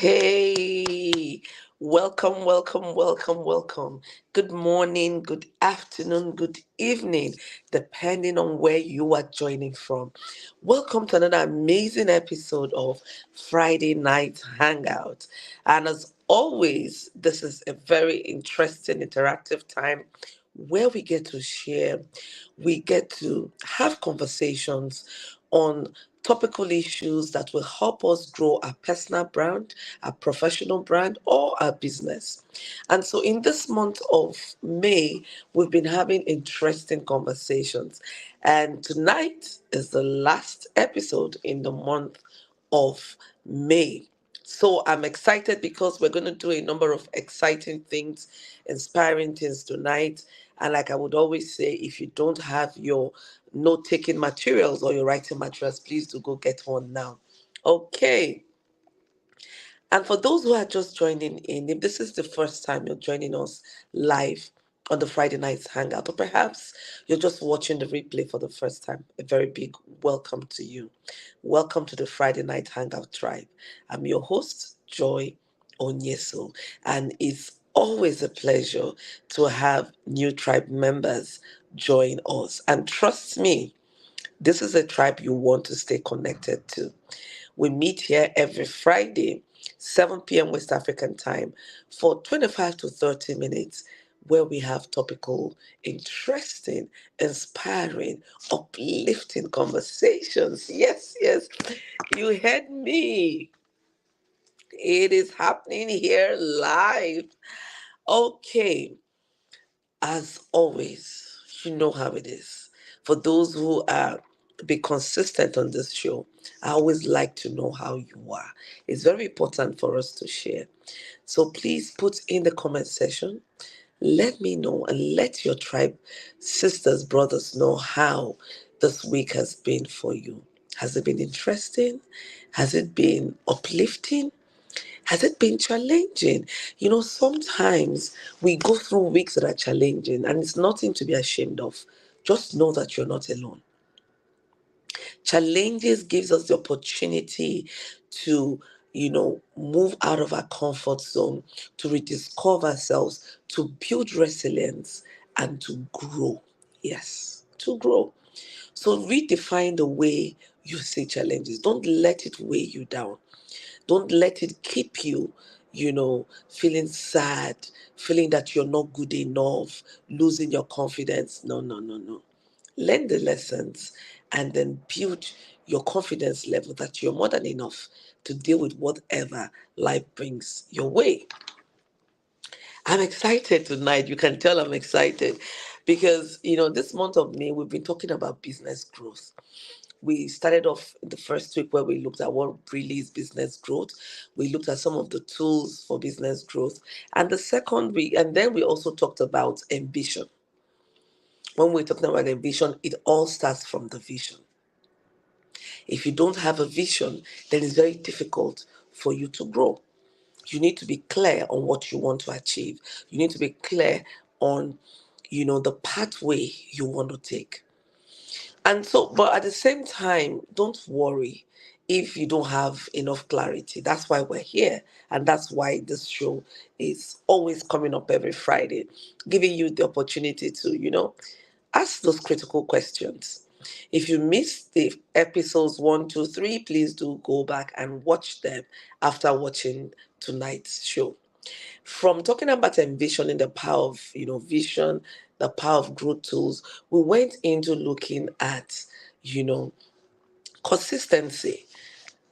Hey, welcome, welcome, welcome, welcome. Good morning, good afternoon, good evening, depending on where you are joining from. Welcome to another amazing episode of Friday Night Hangout. And as always, this is a very interesting, interactive time where we get to share, we get to have conversations on topical issues that will help us grow our personal brand, our professional brand, or our business. And so, in this month of May, we've been having interesting conversations. And tonight is the last episode in the month of May. So I'm excited because we're going to do a number of exciting things, inspiring things tonight. And like I would always say, if you don't have your note taking materials or your writing materials, please do go get one now. Okay. And for those who are just joining in, if this is the first time you're joining us live on the Friday Nights Hangout, or perhaps you're just watching the replay for the first time, a very big welcome to you. Welcome to the Friday Night Hangout Tribe. I'm your host, Joy Onyeso, and it's always a pleasure to have new tribe members join us. And trust me, this is a tribe you want to stay connected to. We meet here every Friday, 7 p.m. West African time, for 25 to 30 minutes, where we have topical, interesting, inspiring, uplifting conversations. Yes, yes, you heard me. It is happening here live. Okay, as always, you know how it is. For those who are be consistent on this show, I always like to know how you are. It's very important for us to share. So please put in the comment section. Let me know and let your tribe sisters, brothers know how this week has been for you. Has it been interesting? Has it been uplifting? Has it been challenging? Sometimes we go through weeks that are challenging and it's nothing to be ashamed of. Just know that you're not alone. Challenges gives us the opportunity to, move out of our comfort zone, to rediscover ourselves, to build resilience and to grow. Yes, to grow. So redefine the way you see challenges. Don't let it weigh you down. Don't let it keep you, feeling sad, feeling that you're not good enough, losing your confidence. No, no, no, no. Learn the lessons and then build your confidence level that you're more than enough to deal with whatever life brings your way. I'm excited tonight. You can tell I'm excited because, this month of May, we've been talking about business growth. We started off the first week where we looked at what really is business growth. We looked at some of the tools for business growth. And the second week, and then we also talked about ambition. When we're talking about ambition, it all starts from the vision. If you don't have a vision, then it's very difficult for you to grow. You need to be clear on what you want to achieve. You need to be clear on, the pathway you want to take. And so, but at the same time, don't worry if you don't have enough clarity. That's why we're here. And that's why this show is always coming up every Friday, giving you the opportunity to, ask those critical questions. If you missed the episodes 1, 2, 3, please do go back and watch them after watching tonight's show. From talking about envisioning the power of, vision, the power of growth tools, we went into looking at, you know, consistency,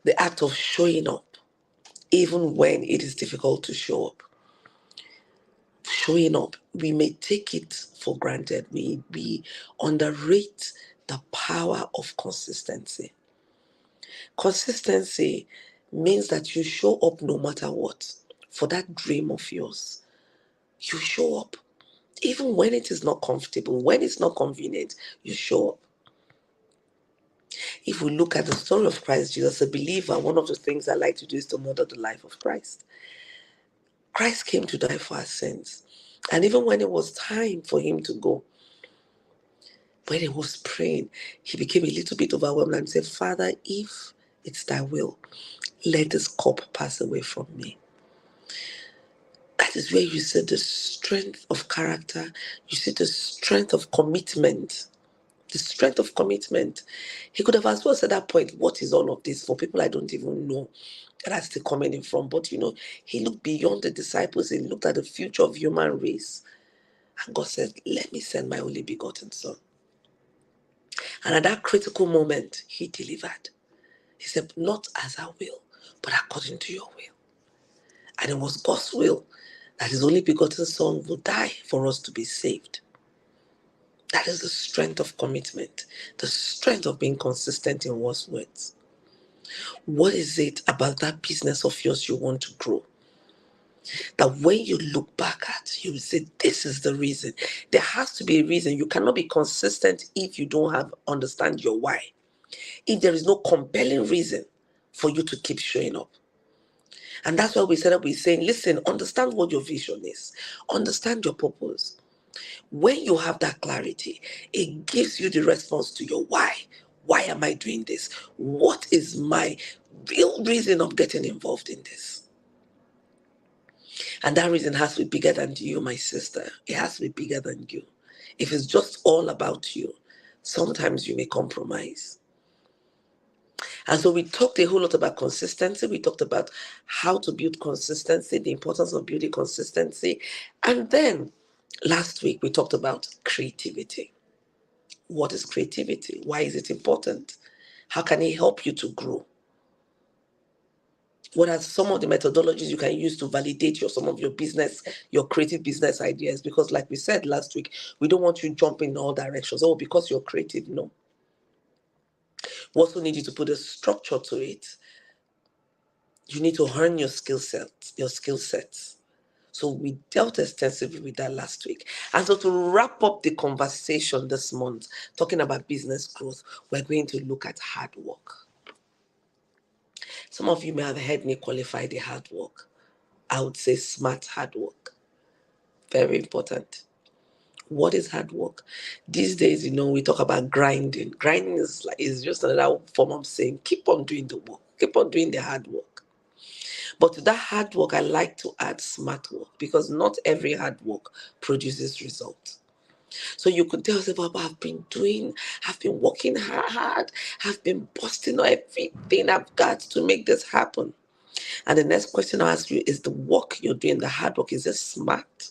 the act of showing up, even when it is difficult to show up. Showing up, we may take it for granted. We underrate the power of consistency. Consistency means that you show up no matter what for that dream of yours. You show up. Even when it is not comfortable, when it's not convenient, you show up. If we look at the story of Christ Jesus, a believer, one of the things I like to do is to model the life of Christ. Christ came to die for our sins. And even when it was time for him to go, when he was praying, he became a little bit overwhelmed and said, Father, if it's thy will, let this cup pass away from me. That is where you see the strength of character, you see the strength of commitment. The strength of commitment. He could have as well said at that point, what is all of this for people I don't even know that are still coming in from? But he looked beyond the disciples, he looked at the future of human race. And God said, let me send my only begotten son. And at that critical moment, he delivered. He said, not as I will, but according to your will. And it was God's will that his only begotten son would die for us to be saved. That is the strength of commitment, the strength of being consistent in one's words. What is it about that business of yours you want to grow? That when you look back at, you will say, this is the reason. There has to be a reason. You cannot be consistent if you don't understand your why. If there is no compelling reason for you to keep showing up. And that's why we set up with saying, listen, understand what your vision is. Understand your purpose. When you have that clarity, it gives you the response to your why. Why am I doing this? What is my real reason of getting involved in this? And that reason has to be bigger than you, my sister. It has to be bigger than you. If it's just all about you, sometimes you may compromise. And so we talked a whole lot about consistency. We talked about how to build consistency, the importance of building consistency. And then last week we talked about creativity. What is creativity? Why is it important? How can it help you to grow? What are some of the methodologies you can use to validate some of your business, your creative business ideas? Because like we said last week, we don't want you jumping in all directions. Oh, because you're creative. No. We also need you to put a structure to it. You need to hone your skill sets. So we dealt extensively with that last week. And so to wrap up the conversation this month, talking about business growth, we're going to look at hard work. Some of you may have heard me qualify the hard work. I would say smart hard work. Very important. What is hard work? These days, we talk about grinding. Grinding is just another form of saying, keep on doing the work. Keep on doing the hard work. But to that hard work, I like to add smart work because not every hard work produces results. So you could tell yourself, I've been working hard, I've been busting everything I've got to make this happen. And the next question I ask you is the work you're doing, the hard work, is it smart?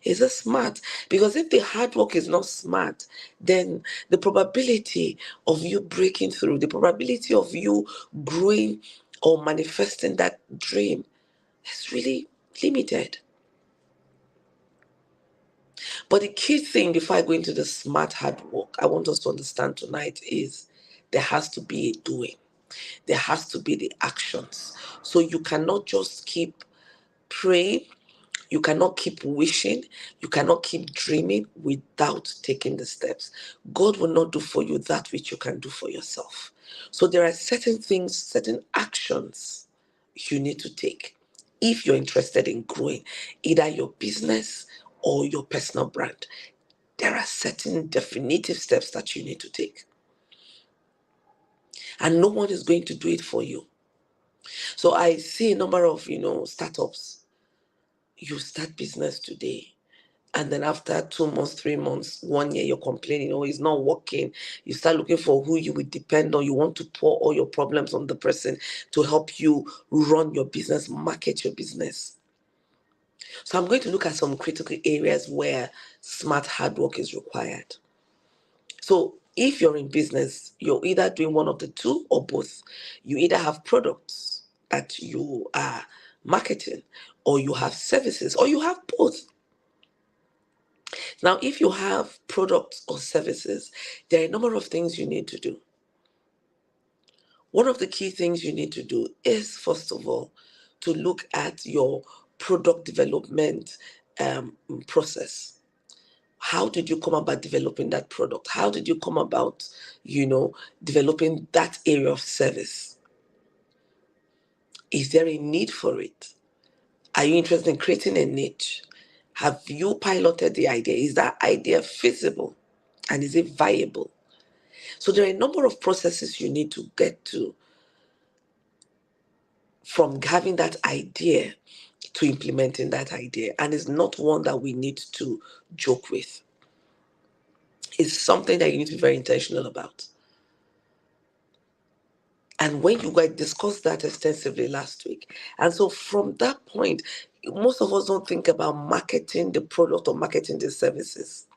Is it smart? Because if the hard work is not smart, then the probability of you breaking through, the probability of you growing or manifesting that dream is really limited. But the key thing before I go into the smart hard work, I want us to understand tonight is there has to be a doing. There has to be the actions. So you cannot just keep praying. You cannot keep wishing. You cannot keep dreaming without taking the steps. God will not do for you that which you can do for yourself. So there are certain things, certain actions you need to take if you're interested in growing either your business or your personal brand. There are certain definitive steps that you need to take. And no one is going to do it for you. So I see a number of, startups. You start business today. And then after 2 months, 3 months, 1 year, you're complaining, oh, it's not working. You start looking for who you would depend on. You want to pour all your problems on the person to help you run your business, market your business. So I'm going to look at some critical areas where smart hard work is required. So if you're in business, you're either doing one of the two or both. You either have products that you are marketing, or you have services, or you have both. Now, if you have products or services, there are a number of things you need to do. One of the key things you need to do is, first of all, to look at your product development process. How did you come about developing that product? How did you come about, developing that area of service? Is there a need for it? Are you interested in creating a niche? Have you piloted the idea? Is that idea feasible? And is it viable? So there are a number of processes you need to get to from having that idea to implementing that idea. And it's not one that we need to joke with. It's something that you need to be very intentional about. And when you guys discussed that extensively last week. And so from that point, most of us don't think about marketing the product or marketing the services.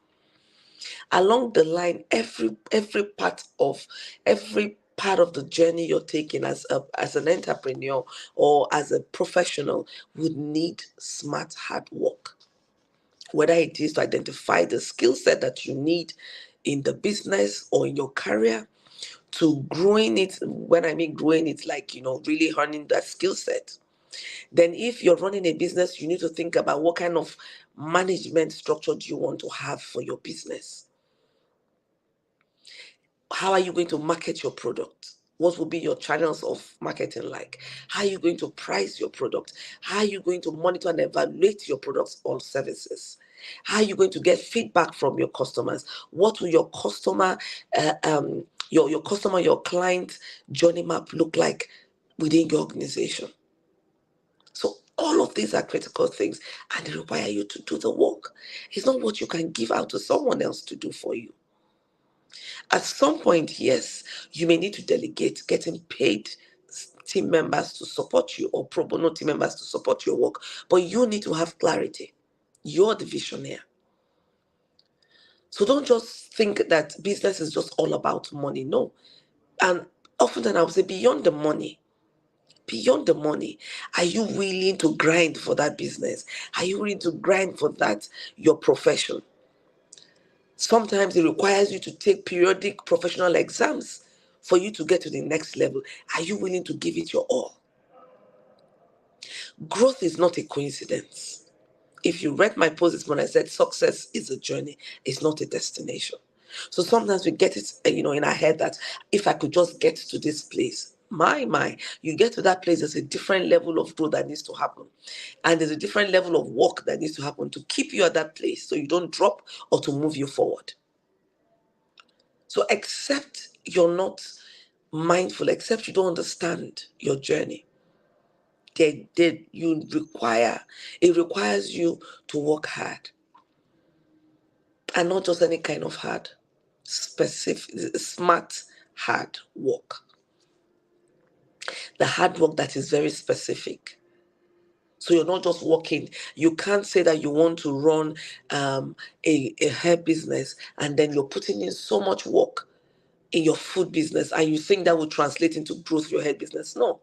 Along the line, every part of the journey you're taking as an entrepreneur or as a professional would need smart hard work. Whether it is to identify the skill set that you need in the business or in your career, to growing it. When I mean growing it, like, really honing that skill set. Then if you're running a business, you need to think about what kind of management structure do you want to have for your business. How are you going to market your product? What will be your channels of marketing like? How are you going to price your product? How are you going to monitor and evaluate your products or services? How are you going to get feedback from your customers? What will your customer, your client journey map look like within your organization? So all of these are critical things, and they require you to do the work. It's not what you can give out to someone else to do for you. At some point, yes, you may need to delegate getting paid team members to support you or pro bono team members to support your work, but you need to have clarity. You're the visionaire. So don't just think that business is just all about money. No. And often I would say beyond the money, are you willing to grind for that business? Are you willing to grind for that, your profession? Sometimes it requires you to take periodic professional exams for you to get to the next level. Are you willing to give it your all? Growth is not a coincidence. If you read my post this morning, I said success is a journey, it's not a destination. So sometimes we get it, in our head that if I could just get to this place, you get to that place, there's a different level of growth that needs to happen. And there's a different level of work that needs to happen to keep you at that place so you don't drop or to move you forward. So except you're not mindful, except you don't understand your journey, it requires you to work hard. And not just any kind of hard, specific, smart, hard work. The hard work that is very specific. So you're not just working. You can't say that you want to run a hair business and then you're putting in so much work in your food business and you think that will translate into growth for your hair business. No.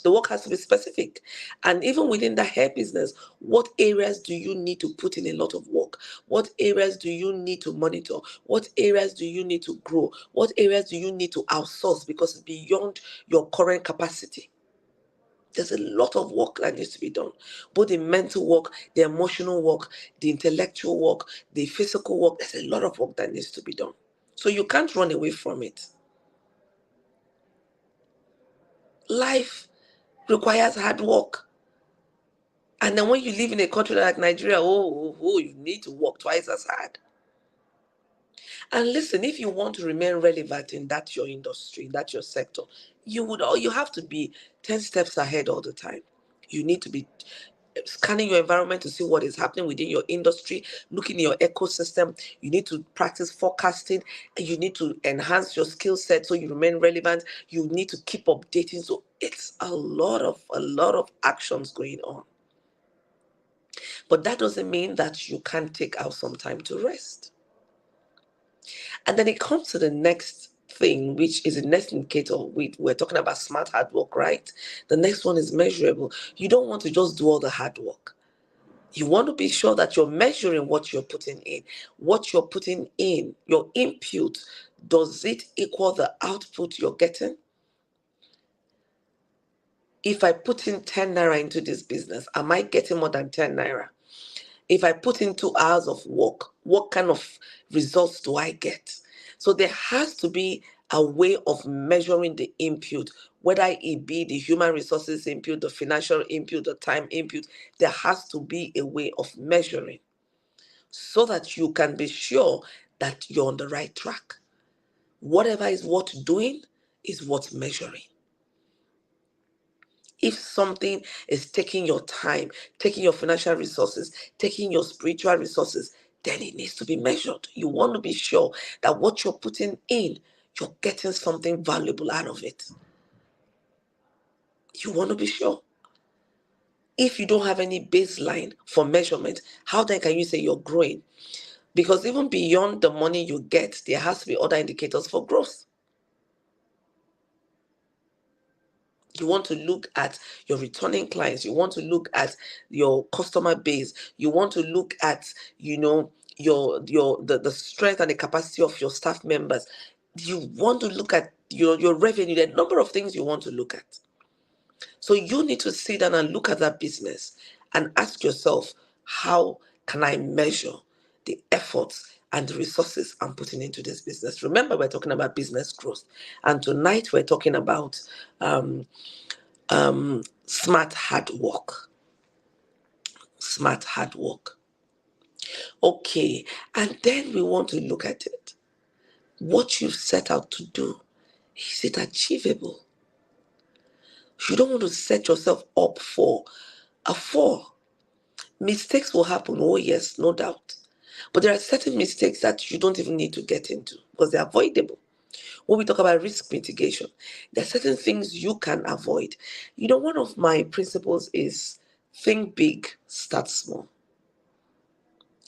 The work has to be specific. And even within the hair business, what areas do you need to put in a lot of work? What areas do you need to monitor? What areas do you need to grow? What areas do you need to outsource because it's beyond your current capacity? There's a lot of work that needs to be done. Both the mental work, the emotional work, the intellectual work, the physical work. There's a lot of work that needs to be done. So you can't run away from it. Life requires hard work. And then when you live in a country like Nigeria, you need to work twice as hard. And listen, if you want to remain relevant in that your industry, in that your sector, you have to be 10 steps ahead all the time. You need to be scanning your environment to see what is happening within your industry, looking in your ecosystem. You need to practice forecasting, and you need to enhance your skill set so you remain relevant. You need to keep updating. So it's a lot of actions going on. But that doesn't mean that you can't take out some time to rest. And then it comes to the next thing, which is the next indicator. We're talking about smart hard work, right? The next one is measurable. You don't want to just do all the hard work. You want to be sure that you're measuring what you're putting in. What you're putting in, your input, does it equal the output you're getting? If I put in 10 naira into this business, am I getting more than 10 naira? If I put in 2 hours of work, what kind of results do I get? So there has to be a way of measuring the input, whether it be the human resources input, the financial input, the time input. There has to be a way of measuring so that you can be sure that you're on the right track. Whatever is worth doing is worth measuring. If something is taking your time, taking your financial resources, taking your spiritual resources, then it needs to be measured. You want to be sure that what you're putting in, you're getting something valuable out of it. You want to be sure. If you don't have any baseline for measurement, how then can you say you're growing? Because even beyond the money you get, there has to be other indicators for growth. You want to look at your returning clients. You want to look at your customer base. You want to look at, the strength and the capacity of your staff members. You want to look at your revenue. There are a number of things you want to look at. So you need to sit down and look at that business and ask yourself, how can I measure the efforts and the resources I'm putting into this business? Remember, we're talking about business growth. And tonight we're talking about smart hard work. Smart hard work. Okay. And then we want to look at it. What you've set out to do, is it achievable? You don't want to set yourself up for a fall. Mistakes will happen, oh yes, no doubt. But there are certain mistakes that you don't even need to get into because they're avoidable. When we talk about risk mitigation, there are certain things you can avoid. One of my principles is think big, start small.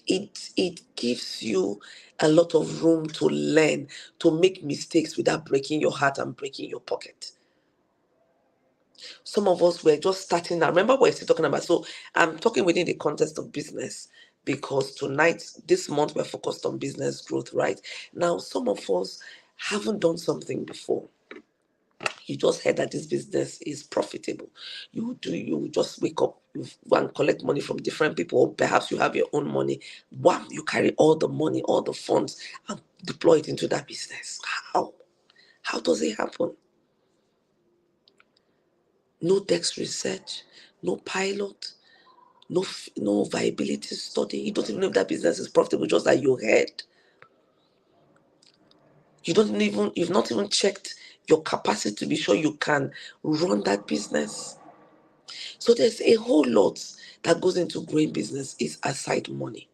It gives you a lot of room to learn, to make mistakes without breaking your heart and breaking your pocket. Some of us were just starting now. Remember what we're still talking about. So I'm talking within the context of business because this month, we're focused on business growth, right? Now, some of us haven't done something before. You just heard that this business is profitable. You just wake up, you go and collect money from different people, or perhaps you have your own money. Wow, you carry all the money, all the funds, and deploy it into that business. How? How does it happen? No desk research, no pilot, no viability study. You don't even know if that business is profitable, just like you heard. You've not even checked your capacity to be sure you can run that business. So there's a whole lot that goes into growing business is aside money.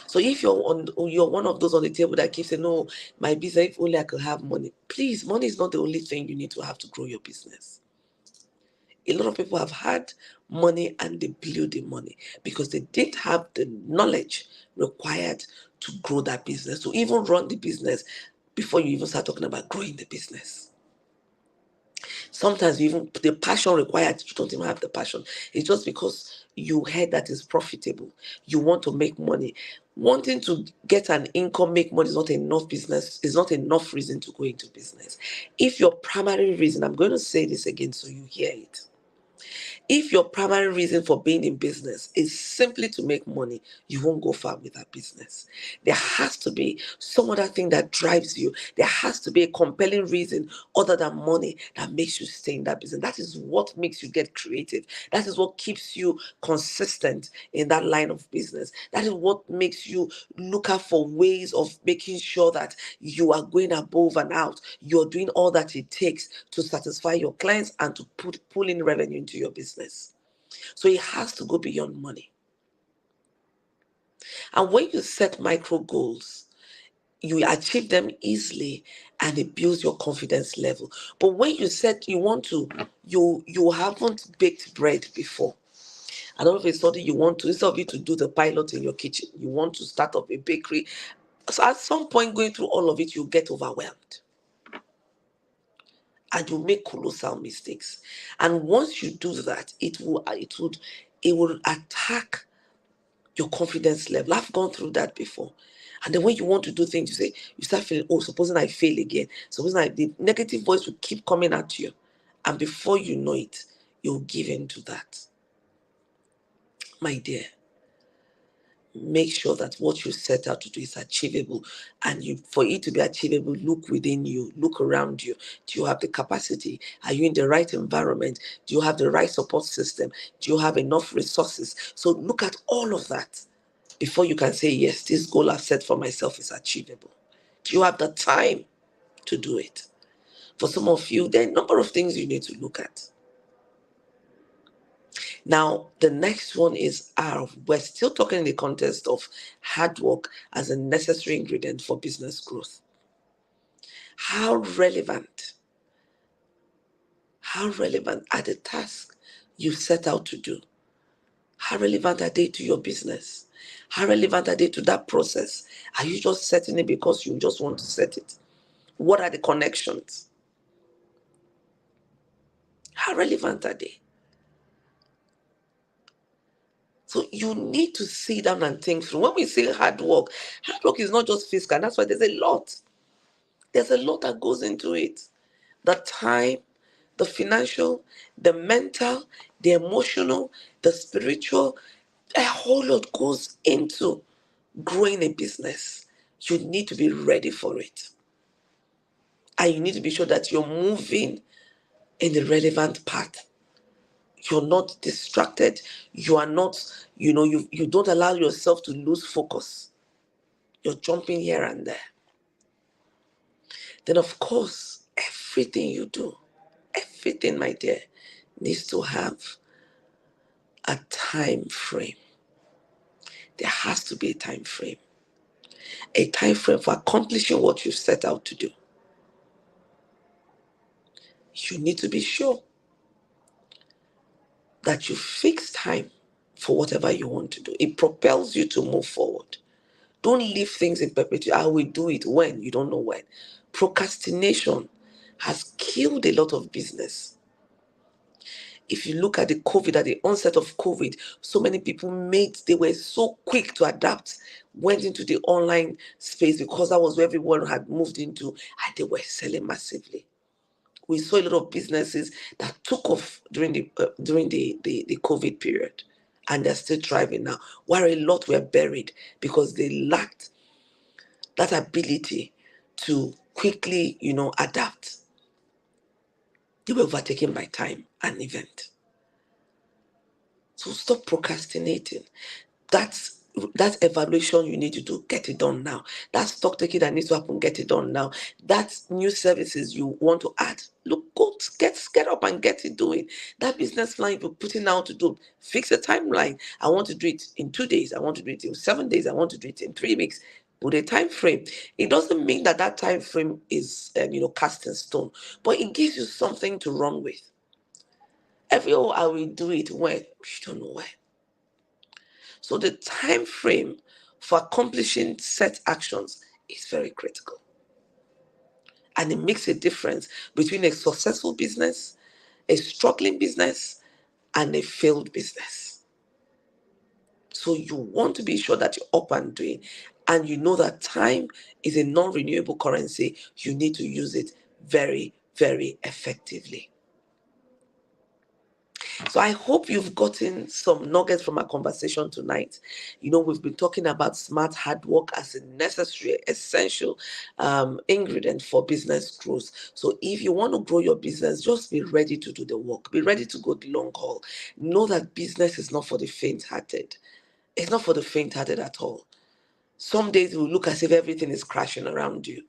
So if you're one of those on the table that keeps saying, no, my business, if only I could have money. Please, money is not the only thing you need to have to grow your business. A lot of people have had money and they blew the money because they didn't have the knowledge required to grow that business, to even run the business before you even start talking about growing the business. Sometimes even the passion required, you don't even have the passion. It's just because you heard that it's profitable. You want to make money. Wanting to get an income, make money is not enough reason to go into business. If your primary reason, I'm going to say this again so you hear it. If your primary reason for being in business is simply to make money, you won't go far with that business. There has to be some other thing that drives you. There has to be a compelling reason other than money that makes you stay in that business. That is what makes you get creative. That is what keeps you consistent in that line of business. That is what makes you look out for ways of making sure that you are going above and out. You're doing all that it takes to satisfy your clients and to pull in revenue into your business. So it has to go beyond money. And when you set micro goals, you achieve them easily and it builds your confidence level. But when you said you want to, you haven't baked bread before. And all of a sudden you want to, instead of you to do the pilot in your kitchen, you want to start up a bakery. So at some point going through all of it, you get overwhelmed. And you make colossal mistakes. And once you do that, it will attack your confidence level. I've gone through that before. And then when you want to do things, you start feeling, oh, supposing I fail again. The negative voice will keep coming at you. And before you know it, you'll give in to that. My dear, make sure that what you set out to do is achievable. And for it to be achievable, look within you, look around you. Do you have the capacity? Are you in the right environment? Do you have the right support system? Do you have enough resources? So look at all of that before you can say, yes, this goal I've set for myself is achievable. Do you have the time to do it? For some of you, there are a number of things you need to look at. Now, the next one is we're still talking in the context of hard work as a necessary ingredient for business growth. How relevant, how relevant are the tasks you set out to do? How relevant are they to your business? How relevant are they to that process? Are you just setting it because you just want to set it? What are the connections? How relevant are they? So you need to sit down and think through. When we say hard work is not just physical. That's why there's a lot. There's a lot that goes into it. The time, the financial, the mental, the emotional, the spiritual, a whole lot goes into growing a business. You need to be ready for it. And you need to be sure that you're moving in the relevant path. You're not distracted. You are not, you don't allow yourself to lose focus. You're jumping here and there. Then, of course, everything you do, everything, my dear, needs to have a time frame. There has to be a time frame for accomplishing what you've set out to do. You need to be sure that you fix time for whatever you want to do. It propels you to move forward. Don't leave things in perpetuity. I will do it when you don't know when. Procrastination has killed a lot of business. If you look at at the onset of COVID, so many people they were so quick to adapt, went into the online space because that was where everyone had moved into, and they were selling massively. We saw a lot of businesses that took off during the COVID period, and they're still thriving now, while a lot were buried because they lacked that ability to quickly, adapt. They were overtaken by time and event. So stop procrastinating. That's that evaluation you need to do, get it done now. That stock taking that needs to happen, get it done now. That new services you want to add, look, go get up and get it doing. That business plan you're putting out to do, fix a timeline. I want to do it in 2 days. I want to do it in 7 days. I want to do it in 3 weeks. Put a time frame. It doesn't mean that time frame is cast in stone, but it gives you something to run with. I will do it when you don't know when. So the time frame for accomplishing set actions is very critical. And it makes a difference between a successful business, a struggling business, and a failed business. So you want to be sure that you're up and doing, and you know that time is a non-renewable currency. You need to use it very, very effectively. So I hope you've gotten some nuggets from our conversation tonight. We've been talking about smart hard work as a necessary, essential ingredient for business growth. So if you want to grow your business, just be ready to do the work. Be ready to go the long haul. Know that business is not for the faint-hearted. It's not for the faint-hearted at all. Some days it will look as if everything is crashing around you.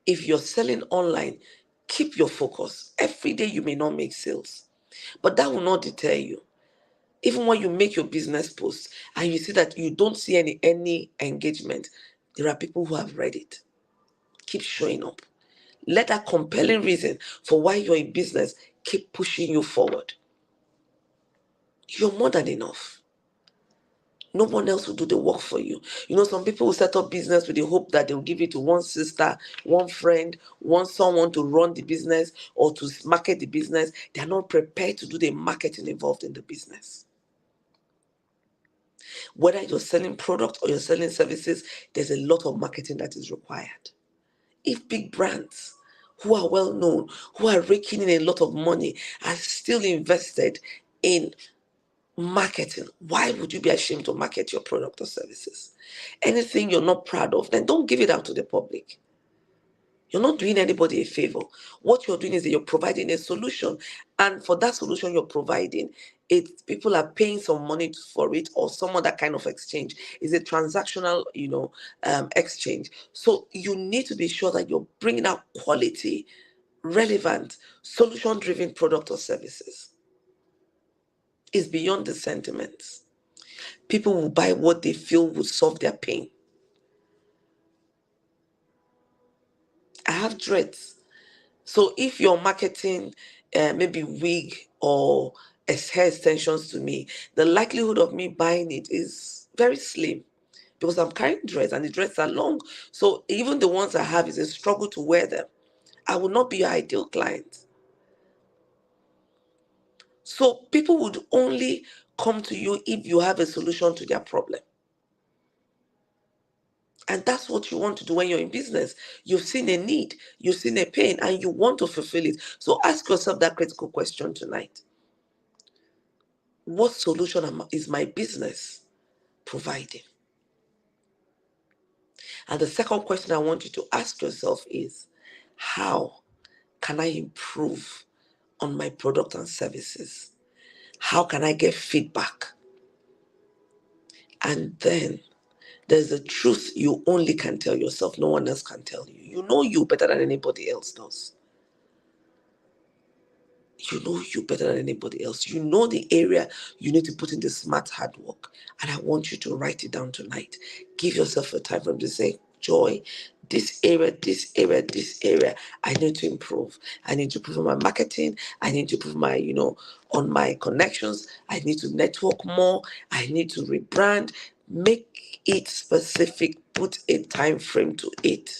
If you're selling online, keep your focus. Every day you may not make sales, but that will not deter you. Even when you make your business post and you see that you don't see any engagement, there are people who have read it. Keep showing up. Let that compelling reason for why you're in business keep pushing you forward. You're more than enough. No one else will do the work for you. Some people will set up business with the hope that they'll give it to one sister, one friend, someone to run the business or to market the business. They're not prepared to do the marketing involved in the business. Whether you're selling products or you're selling services, there's a lot of marketing that is required. If big brands who are well known, who are raking in a lot of money, are still invested in marketing, why would you be ashamed to market your product or services? Anything you're not proud of, then don't give it out to the public. You're not doing anybody a favor. What you're doing is that you're providing a solution. And for that solution you're providing, people are paying some money for it, or some other kind of exchange. It's a transactional, exchange. So you need to be sure that you're bringing out quality, relevant, solution-driven product or services. It's beyond the sentiments. People will buy what they feel will solve their pain. I have dreads. So if you're marketing maybe wig or hair extensions to me, the likelihood of me buying it is very slim because I'm carrying dreads and the dreads are long. So even the ones I have is a struggle to wear them. I will not be your ideal client. So people would only come to you if you have a solution to their problem. And that's what you want to do when you're in business. You've seen a need, you've seen a pain, and you want to fulfill it. So ask yourself that critical question tonight. What solution is my business providing? And the second question I want you to ask yourself is, how can I improve on my product and services? How can I get feedback? And then there's a truth you only can tell yourself. No one else can tell you. You know you better than anybody else does. You know you better than anybody else. You know the area you need to put in the smart hard work. And I want you to write it down tonight. Give yourself a time frame to say, Joy, this area, this area, this area, I need to improve. I need to improve on my marketing. I need to improve my, on my connections. I need to network more. I need to rebrand. Make it specific. Put a time frame to it.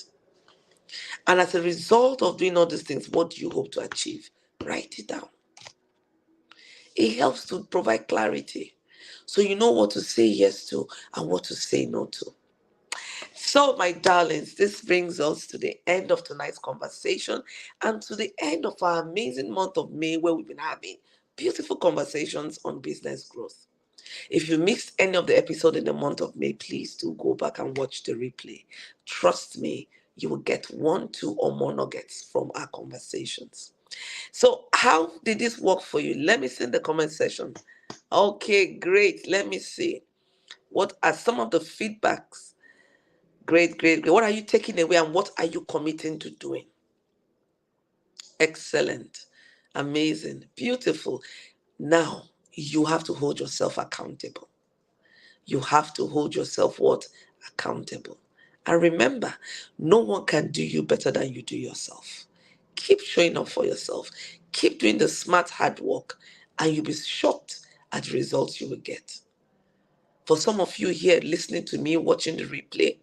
And as a result of doing all these things, what do you hope to achieve? Write it down. It helps to provide clarity. So you know what to say yes to and what to say no to. So, my darlings, this brings us to the end of tonight's conversation and to the end of our amazing month of May, where we've been having beautiful conversations on business growth. If you missed any of the episode in the month of May, please do go back and watch the replay. Trust me, you will get one, two, or more nuggets from our conversations. So, how did this work for you? Let me see in the comment section. Okay, great. Let me see. What are some of the feedbacks? Great, great, great. What are you taking away and what are you committing to doing? Excellent. Amazing. Beautiful. Now, you have to hold yourself accountable. You have to hold yourself what? Accountable. And remember, no one can do you better than you do yourself. Keep showing up for yourself. Keep doing the smart hard work, and you'll be shocked at the results you will get. For some of you here listening to me, watching the replay,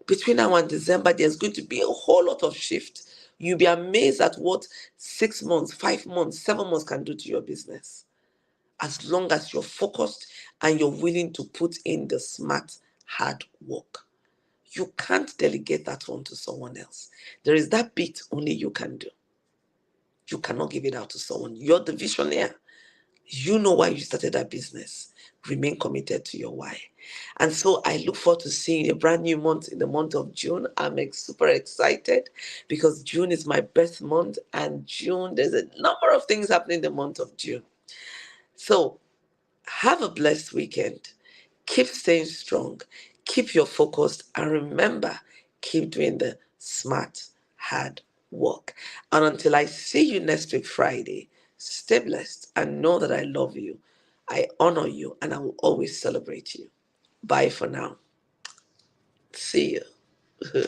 between now and December, there's going to be a whole lot of shift. You'll be amazed at what 6 months, 5 months, 7 months can do to your business. As long as you're focused and you're willing to put in the smart, hard work. You can't delegate that one to someone else. There is that bit only you can do. You cannot give it out to someone. You're the visionary. You know why you started that business. Remain committed to your why. And so I look forward to seeing a brand new month in the month of June. I'm super excited because June is my birth month, and June, there's a number of things happening in the month of June. So have a blessed weekend. Keep staying strong. Keep your focus. And remember, keep doing the smart, hard work. And until I see you next week, Friday, stay blessed and know that I love you. I honor you and I will always celebrate you. Bye for now. See you.